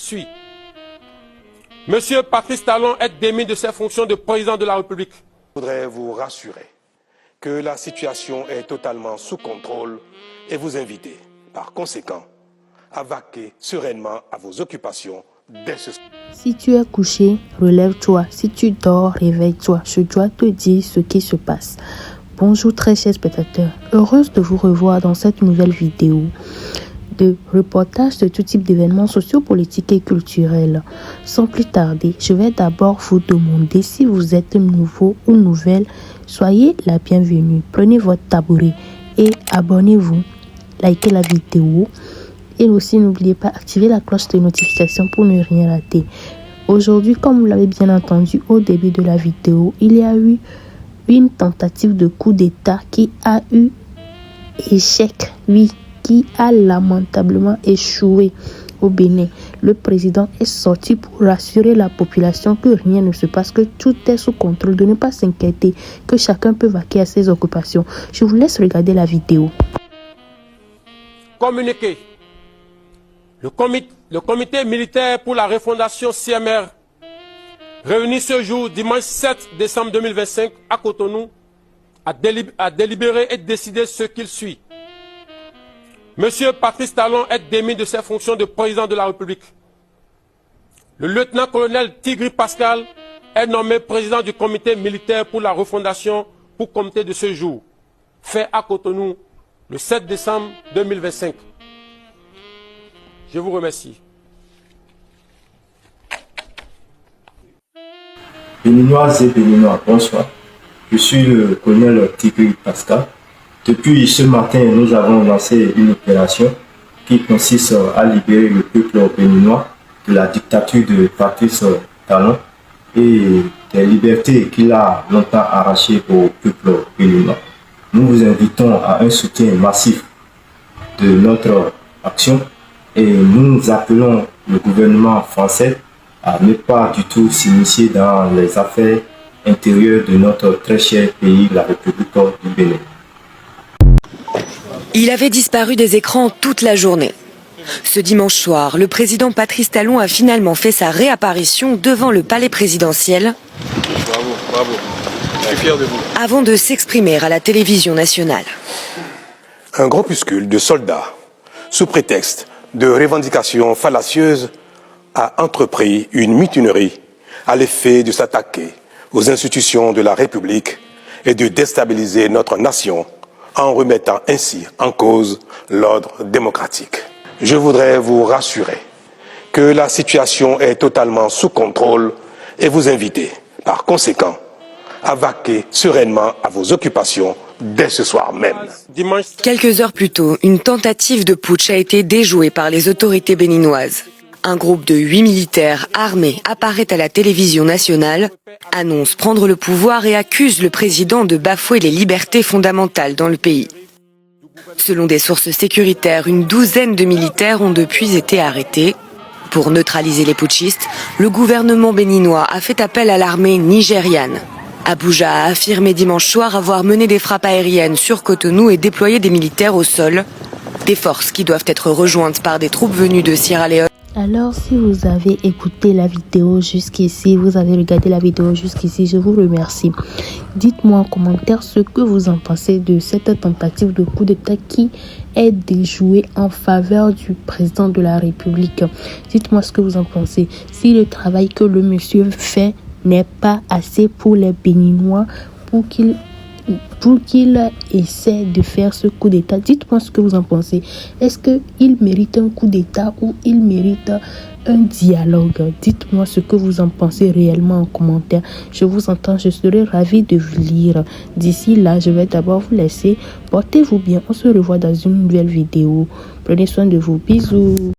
suit. Monsieur Patrice Talon est démis de ses fonctions de président de la République. Je voudrais vous rassurer que la situation est totalement sous contrôle et vous inviter, par conséquent, à vaquer sereinement à vos occupations dès ce soir. Si tu es couché, relève-toi. Si tu dors, réveille-toi. Je dois te dire ce qui se passe. Bonjour très chers spectateurs. Heureuse de vous revoir dans cette nouvelle vidéo de reportage de tout type d'événements sociopolitiques et culturels. Sans plus tarder, je vais d'abord vous demander si vous êtes nouveau ou nouvelle, soyez la bienvenue. Prenez votre tabouret et abonnez-vous. Likez la vidéo. Et aussi, n'oubliez pas d'activer la cloche de notification pour ne rien rater. Aujourd'hui, comme vous l'avez bien entendu au début de la vidéo, il y a eu une tentative de coup d'État qui a eu échec, oui, qui a lamentablement échoué au Bénin. Le président est sorti pour rassurer la population que rien ne se passe, que tout est sous contrôle, de ne pas s'inquiéter, que chacun peut vaquer à ses occupations. Je vous laisse regarder la vidéo. Communiqué. Le comité militaire pour la refondation CMR, réuni ce jour, dimanche 7 décembre 2025, à Cotonou, a délibéré et décidé ce qu'il suit. Monsieur Patrice Talon est démis de ses fonctions de président de la République. Le lieutenant-colonel Tigri Pascal est nommé président du comité militaire pour la refondation pour compter de ce jour, fait à Cotonou le 7 décembre 2025. Je vous remercie. Béninoises et Béninois, bonsoir. Je suis le colonel Tigri Pascal. Depuis ce matin, nous avons lancé une opération qui consiste à libérer le peuple béninois de la dictature de Patrice Talon et des libertés qu'il a longtemps arrachées au peuple béninois. Nous vous invitons à un soutien massif de notre action et nous appelons le gouvernement français à ne pas du tout s'initier dans les affaires intérieures de notre très cher pays, la République du Bénin. Il avait disparu des écrans toute la journée. Ce dimanche soir, le président Patrice Talon a finalement fait sa réapparition devant le palais présidentiel. Bravo. Je suis fier de vous. Avant de s'exprimer à la télévision nationale. Un groupuscule de soldats, sous prétexte de revendications fallacieuses, a entrepris une mutinerie à l'effet de s'attaquer aux institutions de la République et de déstabiliser notre nation en remettant ainsi en cause l'ordre démocratique. Je voudrais vous rassurer que la situation est totalement sous contrôle et vous inviter, par conséquent, à vaquer sereinement à vos occupations dès ce soir même. Quelques heures plus tôt, une tentative de putsch a été déjouée par les autorités béninoises. Un groupe de 8 militaires armés apparaît à la télévision nationale, annonce prendre le pouvoir et accuse le président de bafouer les libertés fondamentales dans le pays. Selon des sources sécuritaires, une douzaine de militaires ont depuis été arrêtés. Pour neutraliser les putschistes, le gouvernement béninois a fait appel à l'armée nigériane. Abuja a affirmé dimanche soir avoir mené des frappes aériennes sur Cotonou et déployé des militaires au sol. Des forces qui doivent être rejointes par des troupes venues de Sierra Leone. Alors, si vous avez écouté la vidéo jusqu'ici, vous avez regardé la vidéo jusqu'ici, je vous remercie. Dites-moi en commentaire ce que vous en pensez de cette tentative de coup d'État qui est déjouée en faveur du président de la République. Dites-moi ce que vous en pensez. Si le travail que le monsieur fait n'est pas assez pour les Béninois, pour qu'il essaie de faire ce coup d'État. Dites-moi ce que vous en pensez. Est-ce qu'il mérite un coup d'État ou il mérite un dialogue? Dites-moi ce que vous en pensez réellement en commentaire. Je vous entends, je serai ravie de vous lire. D'ici là, je vais d'abord vous laisser. Portez-vous bien. On se revoit dans une nouvelle vidéo. Prenez soin de vous. Bisous.